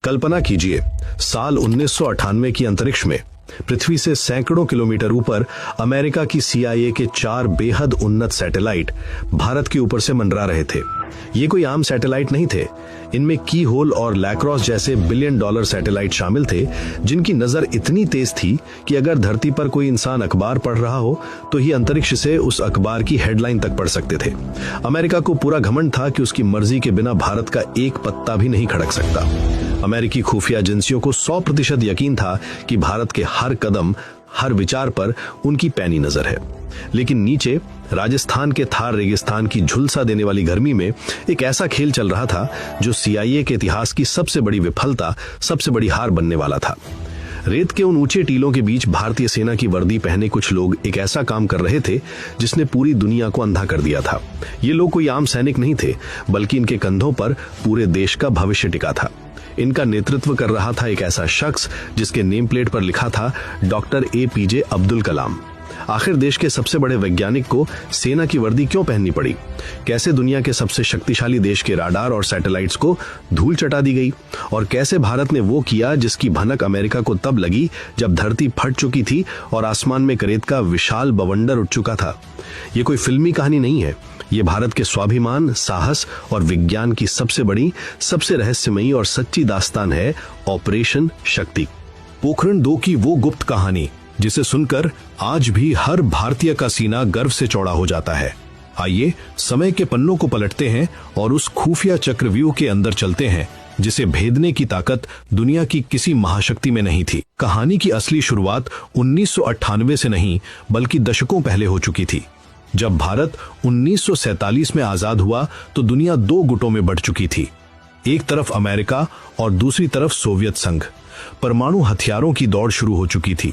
कल्पना कीजिए, साल 1998 की अंतरिक्ष में पृथ्वी से सैकड़ों किलोमीटर ऊपर अमेरिका की CIA के 4 बेहद उन्नत सैटेलाइट भारत के ऊपर से मंडरा रहे थे। ये कोई आम सैटेलाइट नहीं थे। इनमें की होल और लैक्रोस जैसे बिलियन डॉलर सैटेलाइट शामिल थे, जिनकी नजर इतनी तेज थी कि अगर धरती पर कोई इंसान अखबार पढ़ रहा हो तो ही अंतरिक्ष से उस अखबार की हेडलाइन तक पढ़ सकते थे। अमेरिका को पूरा घमंड था कि उसकी मर्जी के बिना भारत का एक पत्ता भी नहीं खड़क सकता। अमेरिकी खुफिया एजेंसियों को 100% यकीन था कि भारत के हर कदम, हर विचार पर उनकी पैनी नजर है। लेकिन नीचे राजस्थान के थार रेगिस्तान की झुलसा देने वाली गर्मी में एक ऐसा खेल चल रहा था जो CIA के इतिहास की सबसे बड़ी विफलता, सबसे बड़ी हार बनने वाला था। रेत के उन ऊंचे टीलों के बीच भारतीय सेना की वर्दी पहने कुछ लोग एक ऐसा काम कर रहे थे जिसने पूरी दुनिया को अंधा कर दिया था। ये लोग कोई आम सैनिक नहीं थे, बल्कि इनके कंधों पर पूरे देश का भविष्य टिका था। इनका नेतृत्व कर रहा था एक ऐसा शख्स जिसके नेम प्लेट पर लिखा था डॉक्टर APJ अब्दुल कलाम। आखिर देश के सबसे बड़े वैज्ञानिक को सेना की वर्दी क्यों पहननी पड़ी? कैसे दुनिया के सबसे शक्तिशाली देश के राडार और सैटेलाइट्स को धूल चटा दी गई? और कैसे भारत ने वो किया जिसकी भनक अमेरिका को तब लगी जब धरती फट चुकी थी और आसमान में करेत का विशाल बवंडर उठ चुका था? ये कोई फिल्मी कहानी नहीं है। ये भारत के स्वाभिमान, साहस और विज्ञान की सबसे बड़ी, सबसे रहस्यमयी और सच्ची दास्तान है ऑपरेशन शक्ति। पोखरण 2 की वो गुप्त कहानी जिसे सुनकर आज भी हर भारतीय का सीना गर्व से चौड़ा हो जाता है। आइए समय के पन्नों को पलटते हैं और उस खुफिया चक्रव्यूह के अंदर चलते हैं जिसे भेदने की ताकत दुनिया की किसी महाशक्ति में नहीं थी। कहानी की असली शुरुआत 1998 से नहीं, बल्कि दशकों पहले हो चुकी थी। जब भारत 1947 में आजाद हुआ तो दुनिया 2 गुटों में बढ़ चुकी थी। एक तरफ अमेरिका और दूसरी तरफ सोवियत संघ। परमाणु हथियारों की दौड़ शुरू हो चुकी थी।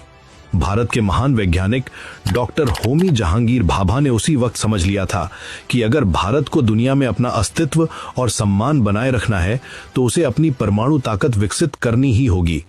भारत के महान वैज्ञानिक डॉक्टर होमी जहांगीर भाभा ने उसी वक्त समझ लिया था कि अगर भारत को दुनिया में अपना अस्तित्व और सम्मान बनाए रखना है तो उसे अपनी परमाणु ताकत विकसित करनी ही होगी।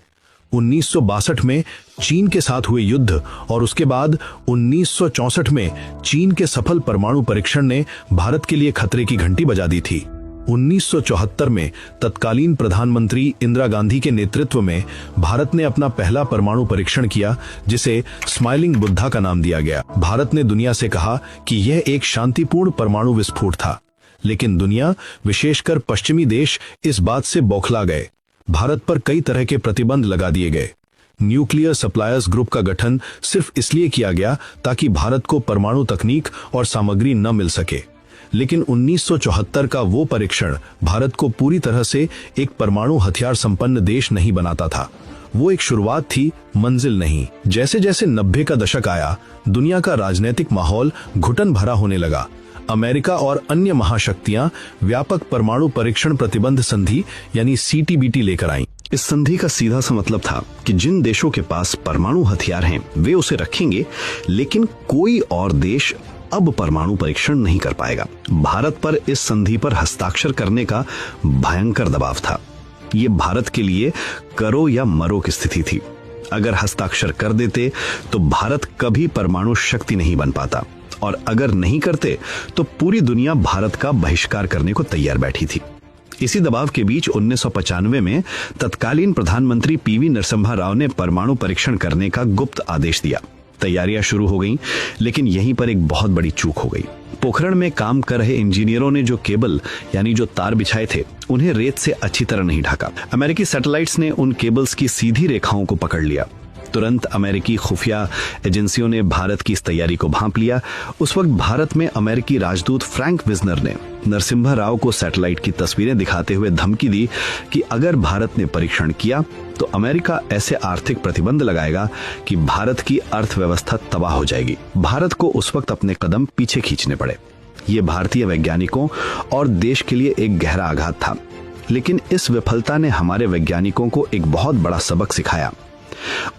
1962 में चीन के साथ हुए युद्ध और उसके बाद 1964 में चीन के सफल परमाणु परीक्षण ने भारत के लिए खतरे की घंटी बजा दी थी। 1974 में तत्कालीन प्रधानमंत्री इंदिरा गांधी के नेतृत्व में भारत ने अपना पहला परमाणु परीक्षण किया, जिसे स्माइलिंग बुद्धा का नाम दिया गया। भारत ने दुनिया से कहा कि यह एक शांतिपूर्ण परमाणु विस्फोट था, लेकिन दुनिया, विशेषकर पश्चिमी देश, इस बात से बौखला गए। भारत पर कई तरह के प्रतिबंध लगा दिए गए। न्यूक्लियर सप्लायर्स ग्रुप का गठन सिर्फ इसलिए किया गया ताकि भारत को परमाणु तकनीक और सामग्री न मिल सके। लेकिन 1974 का वो परीक्षण भारत को पूरी तरह से एक परमाणु हथियार संपन्न देश नहीं बनाता था। वो एक शुरुआत थी, मंजिल नहीं। जैसे जैसे 90 का दशक आया, दुनिया का राजनीतिक माहौल घुटन भरा होने लगा। अमेरिका और अन्य महाशक्तियां व्यापक परमाणु परीक्षण प्रतिबंध संधि यानी CTBT लेकर आईं। इस संधि का सीधा सा मतलब था कि जिन देशों के पास परमाणु हथियार हैं वे उसे रखेंगे, लेकिन कोई और देश अब परमाणु परीक्षण नहीं कर पाएगा। भारत पर इस संधि पर हस्ताक्षर करने का भयंकर दबाव था। ये भारत के लिए करो या मरो की स्थिति थी। अगर हस्ताक्षर कर देते तो भारत कभी परमाणु शक्ति नहीं बन पाता, और अगर नहीं करते तो पूरी दुनिया भारत का बहिष्कार करने को तैयार बैठी थी। इसी दबाव के बीच 1995 में तत्कालीन प्रधानमंत्री PV नरसिम्हा राव ने परमाणु परीक्षण करने का गुप्त आदेश दिया। तैयारियां शुरू हो गईं, लेकिन यहीं पर एक बहुत बड़ी चूक हो गई। पोखरण में काम कर रहे इंजीनियरों ने जो केबल यानी जो तार बिछाए थे, उन्हें रेत से अच्छी तरह नहीं ढका। अमेरिकी सैटेलाइट्स ने उन केबल्स की सीधी रेखाओं को पकड़ लिया। तुरंत अमेरिकी खुफिया एजेंसियों ने भारत की इस तैयारी को भांप लिया। उस वक्त भारत में अमेरिकी राजदूत फ्रैंक विजनर ने नरसिम्हा राव को सैटेलाइट की तस्वीरें दिखाते हुए धमकी दी कि अगर भारत ने परीक्षण किया तो अमेरिका ऐसे आर्थिक प्रतिबंध लगाएगा कि भारत की अर्थव्यवस्था तबाह हो जाएगी। भारत को उस वक्त अपने कदम पीछे खींचने पड़े। ये भारतीय वैज्ञानिकों और देश के लिए एक गहरा आघात था, लेकिन इस विफलता ने हमारे वैज्ञानिकों को एक बहुत बड़ा सबक सिखाया।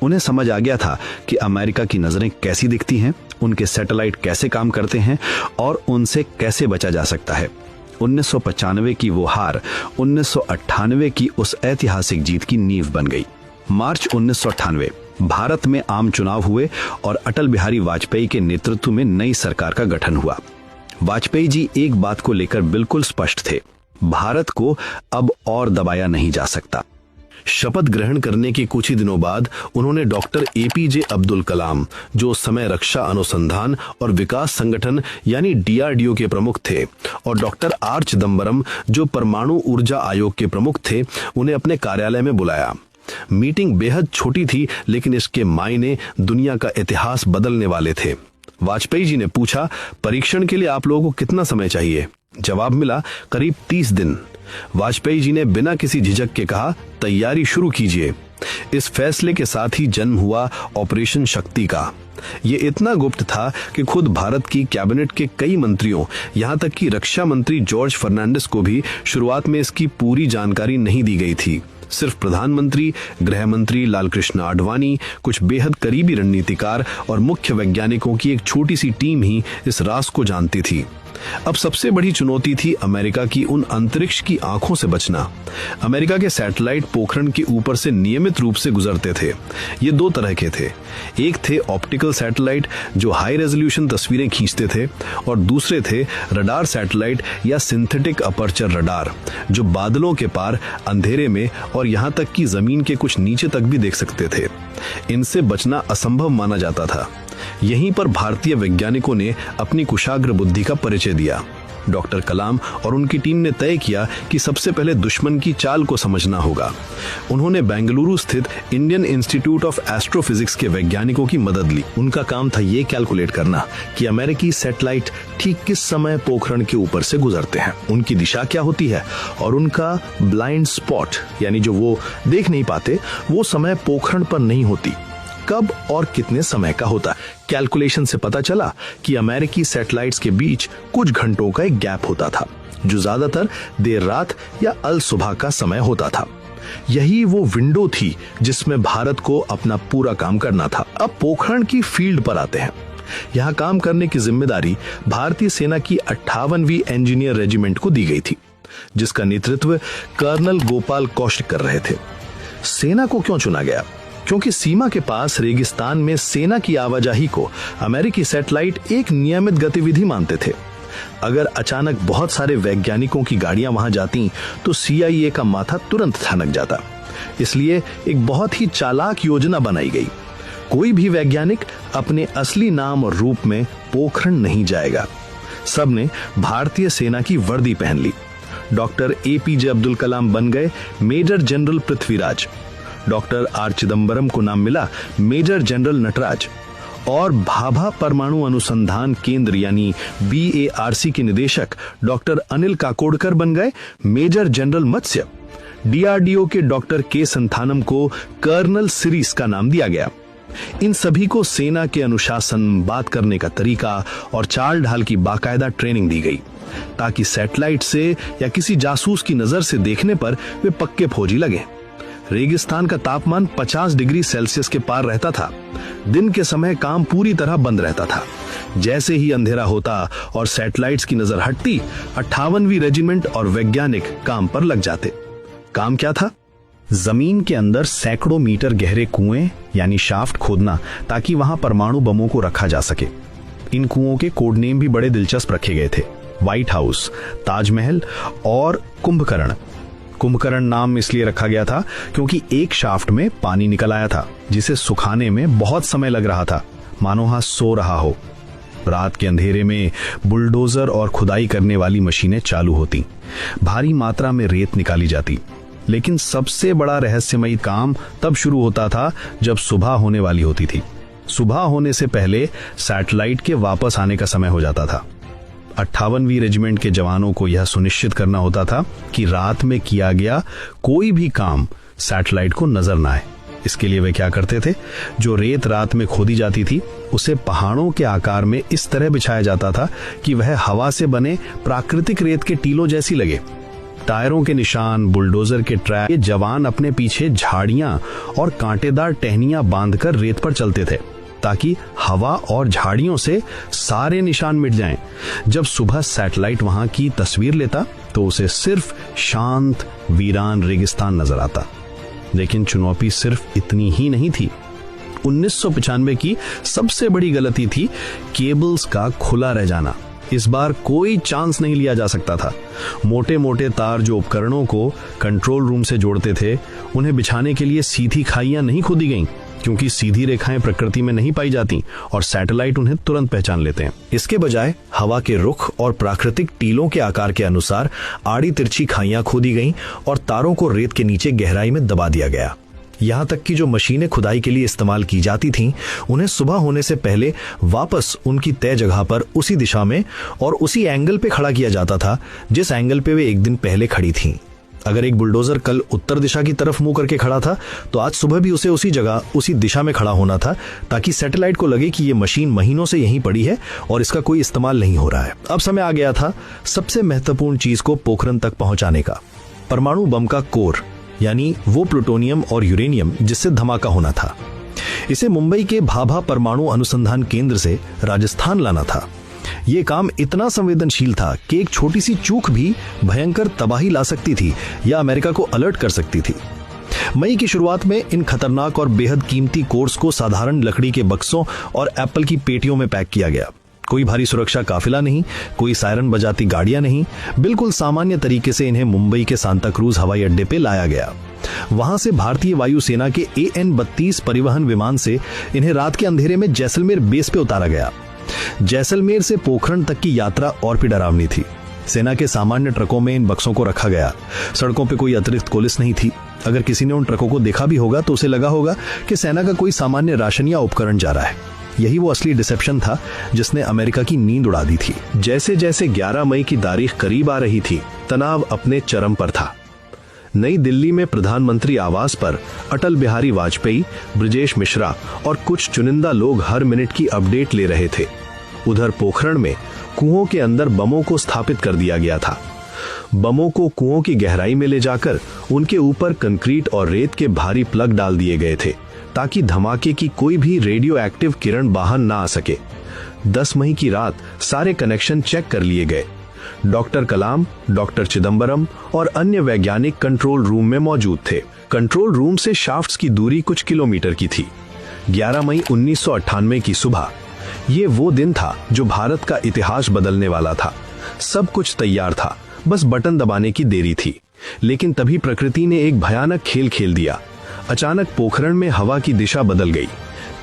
उन्हें समझ आ गया था कि अमेरिका की नजरें कैसी दिखती हैं, उनके सैटेलाइट कैसे काम करते हैं और उनसे कैसे बचा जा सकता है। 1995 की वो हार 1998 की उस ऐतिहासिक जीत की नींव बन गई। मार्च 1998 भारत में आम चुनाव हुए और अटल बिहारी वाजपेयी के नेतृत्व में नई सरकार का गठन हुआ। वाजपेयी जी एक बात को लेकर बिल्कुल स्पष्ट थे, भारत को अब और दबाया नहीं जा सकता। शपथ ग्रहण करने के कुछ ही दिनों बाद उन्होंने डॉक्टर एपीजे अब्दुल कलाम, जो उस समय रक्षा अनुसंधान और विकास संगठन यानी डीआरडीओ के प्रमुख थे, और डॉक्टर आर चिदम्बरम, जो परमाणु ऊर्जा आयोग के प्रमुख थे, उन्हें अपने कार्यालय में बुलाया। मीटिंग बेहद छोटी थी, लेकिन इसके मायने दुनिया का इतिहास बदलने वाले थे। वाजपेयी जी ने पूछा, परीक्षण के लिए आप लोगों को कितना समय चाहिए? जवाब मिला, करीब 30 दिन। वाजपेयी जी ने बिना किसी झिझक के कहा, तैयारी शुरू कीजिए। इस फैसले के साथ ही जन्म हुआ ऑपरेशन शक्ति का। ये इतना गुप्त था कि खुद भारत की कैबिनेट के कई मंत्रियों, यहां तक कि रक्षा मंत्री जॉर्ज फर्नांडिस को भी शुरुआत में इसकी पूरी जानकारी नहीं दी गई थी। सिर्फ प्रधानमंत्री, गृह मंत्री लालकृष्ण आडवाणी, कुछ बेहद करीबी रणनीतिकार और मुख्य वैज्ञानिकों की एक छोटी सी टीम ही इस राज को जानती थी। अब सबसे बड़ी चुनौती थी अमेरिका की उन अंतरिक्ष की आंखों से बचना। अमेरिका के सैटेलाइट पोखरण के ऊपर से नियमित रूप से गुजरते थे। ये दो तरह के थे। एक थे ऑप्टिकल सैटेलाइट, जो हाई रेजोल्यूशन तस्वीरें खींचते थे, और दूसरे थे रडार सैटेलाइट या सिंथेटिक अपर्चर रडार, जो बादलों के पार, अंधेरे में और यहां तक कि जमीन के कुछ नीचे तक भी देख सकते थे। इनसे बचना असंभव माना जाता था। यहीं पर भारतीय वैज्ञानिकों ने अपनी कुशाग्र बुद्धि का परिचय दिया। डॉक्टर कलाम और उनकी टीम ने तय किया कि सबसे पहले दुश्मन की चाल को समझना होगा। उन्होंने बेंगलुरु स्थित इंडियन इंस्टीट्यूट ऑफ एस्ट्रोफिजिक्स के वैज्ञानिकों की मदद ली। उनका काम था ये कैलकुलेट करना कि अमेरिकी सैटेलाइट ठीक किस समय पोखरण के ऊपर से गुजरते हैं, उनकी दिशा क्या होती है, और उनका ब्लाइंड स्पॉट, यानी जो वो देख नहीं पाते, वो समय पोखरण पर नहीं होती, कब और कितने समय का होता है। कैलकुलेशन से पता चला कि अमेरिकी सैटेलाइट्स के बीच कुछ घंटों का एक गैप होता था, जो ज्यादातर देर रात या अल सुबह का समय होता था। यही वो विंडो थी जिसमें भारत को अपना पूरा काम करना था। अब पोखरण की फील्ड पर आते हैं। यहाँ काम करने की जिम्मेदारी भारतीय सेना की 58वीं इंजीनियर रेजिमेंट को दी गई थी, जिसका नेतृत्व कर्नल गोपाल कौशिक कर रहे थे। सेना को क्यों चुना गया? क्योंकि सीमा के पास रेगिस्तान में सेना की आवाजाही को अमेरिकी सैटेलाइट एक नियमित गतिविधि मानते थे। अगर अचानक बहुत सारे वैज्ञानिकों की गाड़ियां वहां जाती तो CIA का माथा तुरंत ठनक जाता। इसलिए एक बहुत ही चालाक योजना बनाई गई। कोई भी वैज्ञानिक अपने असली नाम और रूप में पोखरण नहीं जाएगा। सबने भारतीय सेना की वर्दी पहन ली। डॉक्टर APJ अब्दुल कलाम बन गए major general Prithviraj. Doctor R Chidambaram को नाम मिला मेजर जनरल नटराज, और भाभा परमाणु अनुसंधान केंद्र यानी BARC के निदेशक डॉक्टर अनिल काकोडकर बन गए मेजर जनरल मत्स्य। DRDO के डॉक्टर K संथानम को कर्नल सिरीस का नाम दिया गया। इन सभी को सेना के अनुशासन, बात करने का तरीका और चाल ढाल की बाकायदा ट्रेनिंग दी गई, ताकि सैटेलाइट से या किसी जासूस की नजर से देखने पर वे पक्के फौजी लगे। रेगिस्तान का तापमान 50 डिग्री सेल्सियस के पार रहता था। दिन के समय काम पूरी तरह बंद रहता था। जैसे ही अंधेरा होता और सैटेलाइट्स की नजर हटती, 58वीं रेजिमेंट और वैज्ञानिक काम पर लग जाते। काम क्या था? जमीन के अंदर सैकड़ों मीटर गहरे कुएं यानी शाफ्ट खोदना, ताकि वहां परमाणु बमों को रखा जा सके। इन कुओं के कोड नेम भी बड़े दिलचस्प रखे गए थे। व्हाइट हाउस, ताजमहल और कुंभकर्ण। कुंभकर्ण नाम इसलिए रखा गया था क्योंकि एक शाफ्ट में पानी निकल आया था, जिसे सुखाने में बहुत समय लग रहा था, मानो वहां सो रहा हो। रात के अंधेरे में बुलडोजर और खुदाई करने वाली मशीनें चालू होती, भारी मात्रा में रेत निकाली जाती। लेकिन सबसे बड़ा रहस्यमयी काम तब शुरू होता था जब सुबह होने वाली होती थी। सुबह होने से पहले सैटेलाइट के वापस आने का समय हो जाता था। 58वीं रेजिमेंट के जवानों को यह सुनिश्चित करना होता था कि रात में किया गया कोई भी काम सैटेलाइट को नजर ना आए। इसके लिए वे क्या करते थे? जो रेत रात में खोदी जाती थी, उसे पहाड़ों के आकार में इस तरह बिछाया जाता था कि वह हवा से बने प्राकृतिक रेत के टीलों जैसी लगे। टायरों के निशान, बुलडोजर के ट्रैक, ये जवान अपने पीछे झाड़ियां और कांटेदार टहनियां बांधकर रेत पर चलते थे, ताकि हवा और झाड़ियों से सारे निशान मिट जाएं। जब सुबह सैटेलाइट वहां की तस्वीर लेता तो उसे सिर्फ शांत वीरान रेगिस्तान नजर आता। लेकिन चुनौती सिर्फ इतनी ही नहीं थी। 1995 की सबसे बड़ी गलती थी केबल्स का खुला रह जाना। इस बार कोई चांस नहीं लिया जा सकता था। मोटे मोटे तार जो उपकरणों को कंट्रोल रूम से जोड़ते थे, उन्हें बिछाने के लिए सीधी खाइयां नहीं खोदी गईं, क्योंकि सीधी रेखाएं प्रकृति में नहीं पाई जाती और सैटेलाइट उन्हें तुरंत पहचान लेते हैं। इसके बजाय हवा के रुख और प्राकृतिक टीलों के आकार के अनुसार आड़ी तिरछी खाइयां खोदी गईं और तारों को रेत के नीचे गहराई में दबा दिया गया। यहां तक कि जो मशीनें खुदाई के लिए इस्तेमाल की जाती थीं, उन्हें सुबह होने से पहले वापस उनकी तय जगह पर उसी दिशा में और उसी एंगल पे खड़ा किया जाता था जिस एंगल पे वे एक दिन पहले खड़ी थीं। अगर एक बुलडोजर कल उत्तर दिशा की तरफ मुंह करके खड़ा था, तो आज सुबह भी उसे उसी जगह उसी दिशा में खड़ा होना था, ताकि सैटेलाइट को लगे कि ये मशीन महीनों से यहीं पड़ी है और इसका कोई इस्तेमाल नहीं हो रहा है। अब समय आ गया था सबसे महत्वपूर्ण चीज को पोखरण तक पहुंचाने का, परमाणु बम का कोर, यानी वो प्लूटोनियम और यूरेनियम जिससे धमाका होना था। इसे मुंबई के भाभा परमाणु अनुसंधान केंद्र से राजस्थान लाना था। यह काम इतना संवेदनशील था कि एक छोटी सी चूक भी भयंकर तबाही ला सकती थी या अमेरिका को अलर्ट कर सकती थी। मई की शुरुआत में इन खतरनाक और बेहद कीमती कोर्स को साधारण लकड़ी के बक्सों और एप्पल की पेटियों में पैक किया गया। कोई भारी सुरक्षा काफिला नहीं, कोई सायरन बजाती गाड़ियां नहीं, बिल्कुल सामान्य तरीके से इन्हें मुंबई के सांता क्रूज हवाई अड्डे पे लाया गया। वहां से भारतीय वायुसेना के AN-32 परिवहन विमान से इन्हें रात के अंधेरे में जैसलमेर बेस पे उतारा गया। जैसलमेर से पोखरण तक की यात्रा और भी डरावनी थी। सेना के सामान्य ट्रकों में इन बक्सों को रखा गया। सड़कों पे कोई अतिरिक्त पुलिस नहीं थी। अगर किसी ने उन ट्रकों को देखा भी होगा तो उसे लगा होगा कि सेना का कोई सामान्य राशन या उपकरण जा रहा है। यही वो असली डिसेप्शन था जिसने अमेरिका की नींद उड़ा दी थी। जैसे जैसे 11 मई की तारीख करीब आ रही थी, तनाव अपने चरम पर था। नई दिल्ली में प्रधानमंत्री आवास पर अटल बिहारी वाजपेयी, ब्रजेश मिश्रा और कुछ चुनिंदा लोग हर मिनट की अपडेट ले रहे थे। उधर पोखरण में कुओं के अंदर बमों को स्थापित कर दिया गया था। बमों को कुओं की गहराई में ले जाकर उनके ऊपर कंक्रीट और रेत के भारी प्लग डाल दिए गए थे, ताकि धमाके की कोई भी रेडियो एक्टिव किरण बाहर ना आ सके। 10 मई की रात सारे कनेक्शन चेक कर लिए गए। डॉक्टर कलाम, डॉक्टर चिदम्बरम और अन्य वैज्ञानिक कंट्रोल रूम में मौजूद थे। कंट्रोल रूम से शाफ्ट्स की दूरी कुछ किलोमीटर की थी। 11 मई 1998 की सुबह, ये वो दिन था जो भारत का इतिहास बदलने वाला था। सब कुछ तैयार था, बस बटन दबाने की देरी थी। लेकिन तभी प्रकृति ने एक भयानक खेल खेल दिया। अचानक पोखरण में हवा की दिशा बदल गई।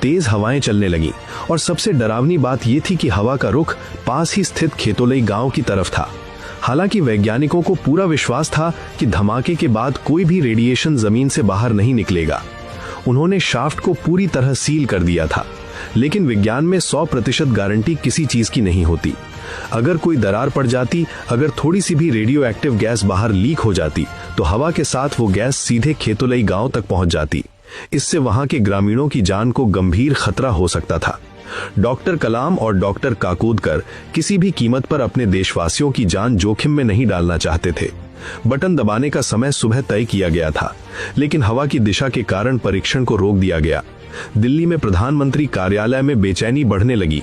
तेज हवाएं चलने लगीं और सबसे डरावनी बात यह थी कि हवा का रुख पास ही स्थित खेतोलई गांव की तरफ था। हालांकि वैज्ञानिकों को पूरा विश्वास था कि धमाके के बाद कोई भी रेडिएशन जमीन से बाहर नहीं निकलेगा। उन्होंने शाफ्ट को पूरी तरह सील कर दिया था, लेकिन विज्ञान में 100% गारंटी किसी चीज की नहीं होती। अगर कोई दरार पड़ जाती, अगर थोड़ी सी भी रेडियो एक्टिव गैस बाहर लीक हो जाती, तो हवा के साथ वो गैस सीधे खेतोलई गांव तक पहुंच जाती। इससे वहां के ग्रामीणों की जान को गंभीर खतरा हो सकता था। डॉक्टर कलाम और डॉक्टर काकोदकर किसी भी कीमत पर अपने देशवासियों की जान जोखिम में नहीं डालना चाहते थे। बटन दबाने का समय सुबह तय किया गया था, लेकिन हवा की दिशा के कारण परीक्षण को रोक दिया गया। दिल्ली में प्रधानमंत्री कार्यालय में बेचैनी बढ़ने लगी।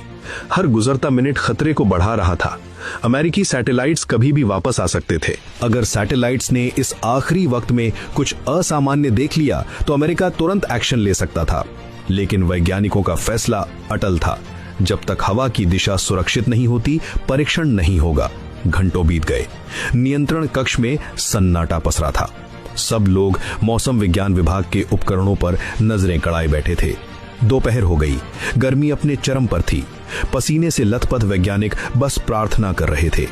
हर गुजरता मिनट खतरे को बढ़ा रहा था। अमेरिकी सैटेलाइट्स कभी भी वापस आ सकते थे। अगर सैटेलाइट्स ने इस आखिरी वक्त में कुछ असामान्य देख लिया तो अमेरिका तुरंत एक्शन ले सकता था। लेकिन वैज्ञानिकों का फैसला अटल था। जब तक हवा की दिशा सुरक्षित नहीं होती, परीक्षण नहीं होगा। घंटों बीत गए। नियंत्रण कक्ष में सन्नाटा पसरा था। सब लोग मौसम विज्ञान विभाग के उपकरणों पर नजरें गड़ाए बैठे थे। दोपहर हो गई। गर्मी अपने चरम पर थी। पसीने से लथपथ वैज्ञानिक बस प्रार्थना कर रहे थे।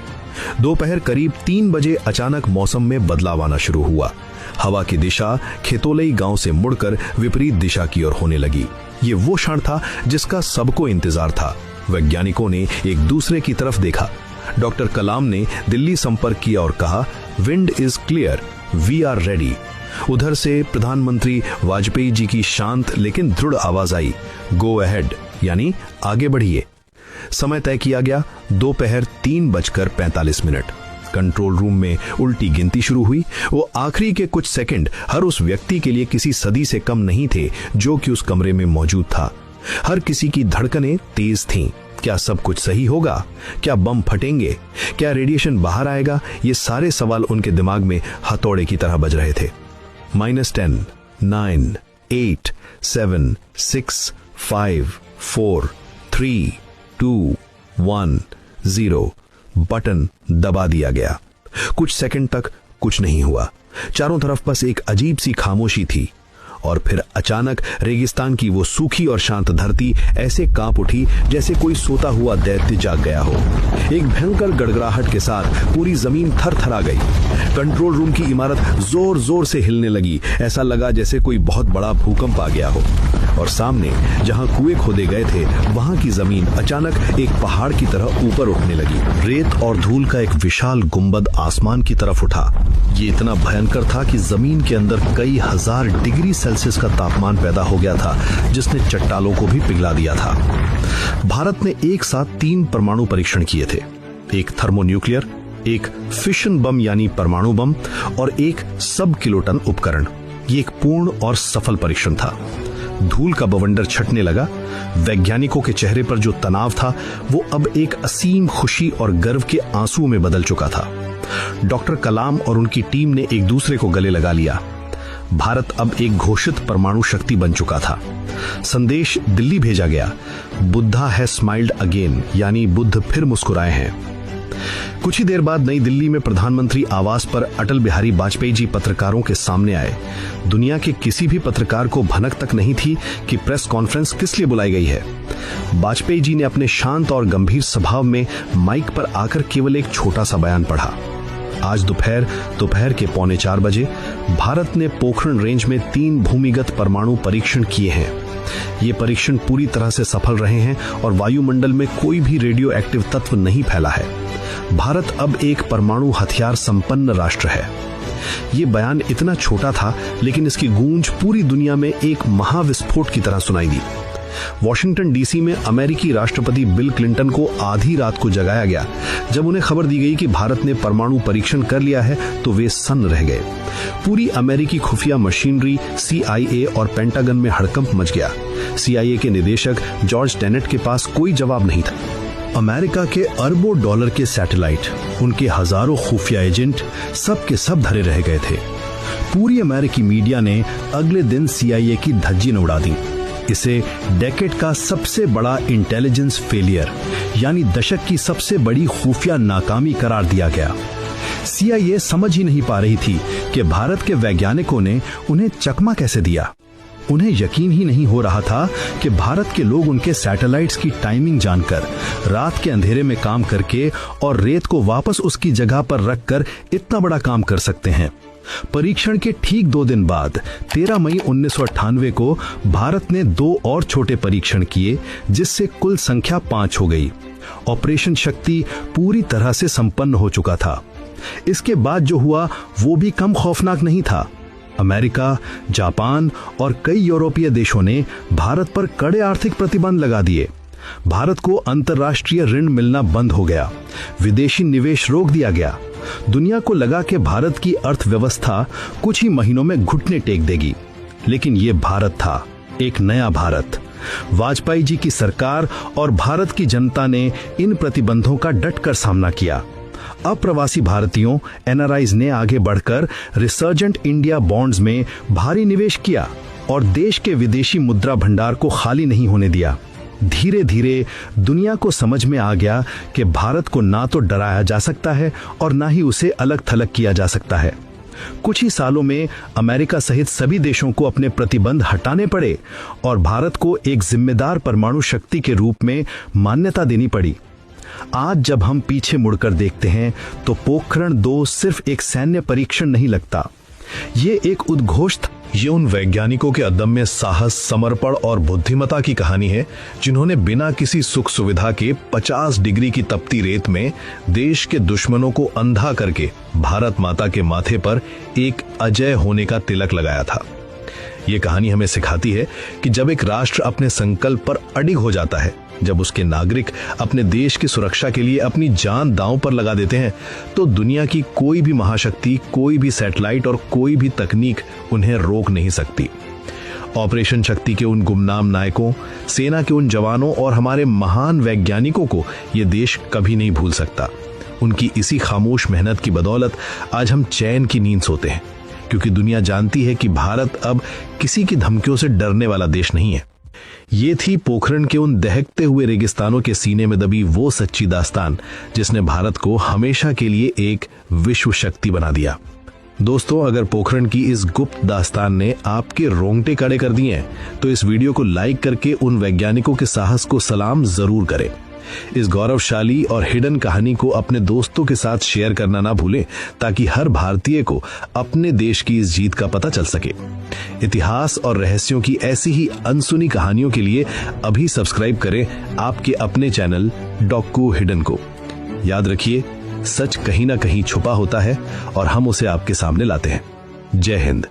दोपहर करीब 3 बजे अचानक मौसम में बदलाव आना शुरू हुआ। हवा की दिशा खेतोलई गांव से मुड़कर विपरीत दिशा की ओर होने लगी। ये वो क्षण था जिसका सबको इंतजार था। वैज्ञानिकों ने एक दूसरे की तरफ देखा। डॉक्टर कलाम ने दिल्ली संपर्क किया और कहा, wind is clear, we are ready. उधर से प्रधानमंत्री वाजपेयी जी की शांत लेकिन दृढ़ आवाज आई, गो अहेड, यानी आगे बढ़िए। समय तय किया गया, दोपहर 3:45। कंट्रोल रूम में उल्टी गिनती शुरू हुई। वो आखिरी के कुछ सेकंड हर उस व्यक्ति के लिए किसी सदी से कम नहीं थे जो कि उस कमरे में मौजूद था। हर किसी की धड़कनें तेज थीं। क्या सब कुछ सही होगा? क्या बम फटेंगे? क्या रेडिएशन बाहर आएगा? ये सारे सवाल उनके दिमाग में हथौड़े की तरह बज रहे थे। -10, 9, 8, 7, 6, 5, 4, 3, 2, 1, 0। बटन दबा दिया गया। कुछ सेकंड तक कुछ नहीं हुआ। चारों तरफ बस एक अजीब सी खामोशी थी और फिर अचानक रेगिस्तान की वो सूखी और शांत धरती ऐसे कांप उठी जैसे कोई सोता हुआ दैत्य जाग गया हो। एक भयंकर गड़गड़ाहट के साथ पूरी जमीन थरथरा गई। कंट्रोल रूम की इमारत जोर जोर से हिलने लगी। ऐसा लगा जैसे कोई बहुत बड़ा भूकंप आ गया हो। और सामने जहां कुएं खोदे गए थे वहां की जमीन अचानक एक पहाड़ की तरह ऊपर उठने लगी। रेत और धूल का एक विशाल गुंबद आसमान की तरफ उठा। ये इतना भयंकर था कि जमीन के अंदर कई हजार डिग्री सेल्सियस का तापमान पैदा हो गया था, जिसने चट्टानों को भी पिघला दिया था। भारत ने एक साथ 3 परमाणु परीक्षण किए थे, एक थर्मोन्यूक्लियर, एक फिशन बम यानी परमाणु बम और एक सब किलोटन उपकरण। ये एक पूर्ण और सफल परीक्षण था। धूल का बवंडर छटने लगा। वैज्ञानिकों के चेहरे पर जो तनाव था वो अब एक असीम खुशी और गर्व के आंसुओं में बदल चुका था। डॉक्टर कलाम और उनकी टीम ने एक दूसरे को गले लगा लिया। भारत अब एक घोषित परमाणु शक्ति बन चुका था। संदेश दिल्ली भेजा गया, बुद्धा है स्माइल्ड अगेन, यानी बुद्ध फिर मुस्कुराए हैं। कुछ ही देर बाद नई दिल्ली में प्रधानमंत्री आवास पर अटल बिहारी वाजपेयी जी पत्रकारों के सामने आए। दुनिया के किसी भी पत्रकार को भनक तक नहीं थी कि प्रेस कॉन्फ्रेंस किस लिए बुलाई गई है। वाजपेयी जी ने अपने शांत और गंभीर स्वभाव में माइक पर आकर केवल एक छोटा सा बयान पढ़ा। आज दोपहर के 3:45 बजे भारत ने पोखरण रेंज में 3 भूमिगत परमाणु परीक्षण किए हैं। ये परीक्षण पूरी तरह से सफल रहे हैं और वायुमंडल में कोई भी रेडियो एक्टिव तत्व नहीं फैला है। भारत अब एक परमाणु हथियार संपन्न राष्ट्र है। ये बयान इतना छोटा था, लेकिन इसकी गूंज पूरी दुनिया में एक महाविस्फोट की तरह सुनाई दी। वॉशिंगटन डीसी में अमेरिकी राष्ट्रपति बिल क्लिंटन को आधी रात को जगाया गया। जब उन्हें खबर दी गई कि भारत ने परमाणु परीक्षण कर लिया है तो वे सन्न रह गए। पूरी अमेरिकी खुफिया मशीनरी, CIA और पेंटागन में हड़कंप मच गया। CIA के निदेशक जॉर्ज टेनेट के पास कोई जवाब नहीं था। अमेरिका के अरबों डॉलर के सैटेलाइट, उनके हजारों खुफिया एजेंट सब के सब धरे रह गए थे। पूरी अमेरिकी मीडिया ने अगले दिन CIA की धज्जी न उड़ा दी। इसे डेकेड का सबसे बड़ा इंटेलिजेंस फेलियर, यानी दशक की सबसे बड़ी खुफिया नाकामी करार दिया गया। CIA समझ ही नहीं पा रही थी कि भारत के वैज्ञानिकों ने उन्हें चकमा कैसे दिया। उन्हें यकीन ही नहीं हो रहा था कि भारत के लोग उनके सैटेलाइट्स की टाइमिंग जानकर, रात के अंधेरे में काम करके और रेत को वापस उसकी जगह पर रखकर इतना बड़ा काम कर सकते हैं। परीक्षण के ठीक 2 दिन बाद 13 मई 1998 को भारत ने 2 और छोटे परीक्षण किए, जिससे कुल संख्या 5 हो गई। ऑपरेशन शक्ति पूरी तरह से संपन्न हो चुका था। इसके बाद जो हुआ वो भी कम खौफनाक नहीं था। अमेरिका, जापान और कई यूरोपीय देशों ने भारत पर कड़े आर्थिक प्रतिबंध लगा दिए। भारत को अंतर्राष्ट्रीय ऋण मिलना बंद हो गया। विदेशी निवेश रोक दिया गया। दुनिया को लगा कि भारत की अर्थव्यवस्था कुछ ही महीनों में घुटने टेक देगी। लेकिन ये भारत था, एक नया भारत। वाजपेयी जी की सरकार और भारत की जनता ने इन प्रतिबंधों का डटकर सामना किया। अप्रवासी भारतीयों NRIs ने आगे बढ़कर रिसर्जेंट इंडिया बॉन्ड्स में भारी निवेश किया और देश के विदेशी मुद्रा भंडार को खाली नहीं होने दिया। धीरे धीरे दुनिया को समझ में आ गया कि भारत को ना तो डराया जा सकता है और ना ही उसे अलग थलग किया जा सकता है। कुछ ही सालों में अमेरिका सहित सभी देशों को अपने प्रतिबंध हटाने पड़े और भारत को एक जिम्मेदार परमाणु शक्ति के रूप में मान्यता देनी पड़ी। आज जब हम पीछे मुड़कर देखते हैं तो पोखरण 2 सिर्फ एक सैन्य परीक्षण नहीं लगता, ये एक उद्घोष था। ये उन वैज्ञानिकों के अदम्य साहस, समर्पण और बुद्धिमत्ता की कहानी है जिन्होंने बिना किसी सुख सुविधा के 50 डिग्री की तपती रेत में देश के दुश्मनों को अंधा करके भारत माता के माथे पर एक अजय होने का तिलक लगाया था। ये कहानी हमें सिखाती है कि जब एक राष्ट्र अपने संकल्प पर अडिग हो जाता है, जब उसके नागरिक अपने देश की सुरक्षा के लिए अपनी जान दांव पर लगा देते हैं, तो दुनिया की कोई भी महाशक्ति, कोई भी सैटेलाइट और कोई भी तकनीक उन्हें रोक नहीं सकती। ऑपरेशन शक्ति के उन गुमनाम नायकों, सेना के उन जवानों और हमारे महान वैज्ञानिकों को ये देश कभी नहीं भूल सकता। उनकी इसी खामोश मेहनत की बदौलत आज हम चैन की नींद सोते हैं, क्योंकि दुनिया जानती है कि भारत अब किसी की धमकियों से डरने वाला देश नहीं है। ये थी पोखरण के उन दहकते हुए रेगिस्तानों के सीने में दबी वो सच्ची दास्तान जिसने भारत को हमेशा के लिए एक विश्व शक्ति बना दिया। दोस्तों, अगर पोखरण की इस गुप्त दास्तान ने आपके रोंगटे खड़े कर दिए हैं तो इस वीडियो को लाइक करके उन वैज्ञानिकों के साहस को सलाम जरूर करें। इस गौरवशाली और हिडन कहानी को अपने दोस्तों के साथ शेयर करना ना भूलें ताकि हर भारतीय को अपने देश की इस जीत का पता चल सके। इतिहास और रहस्यों की ऐसी ही अनसुनी कहानियों के लिए अभी सब्सक्राइब करें आपके अपने चैनल डॉक्कू हिडन को। याद रखिए, सच कहीं ना कहीं छुपा होता है और हम उसे आपके सामने लाते हैं। जय हिंद।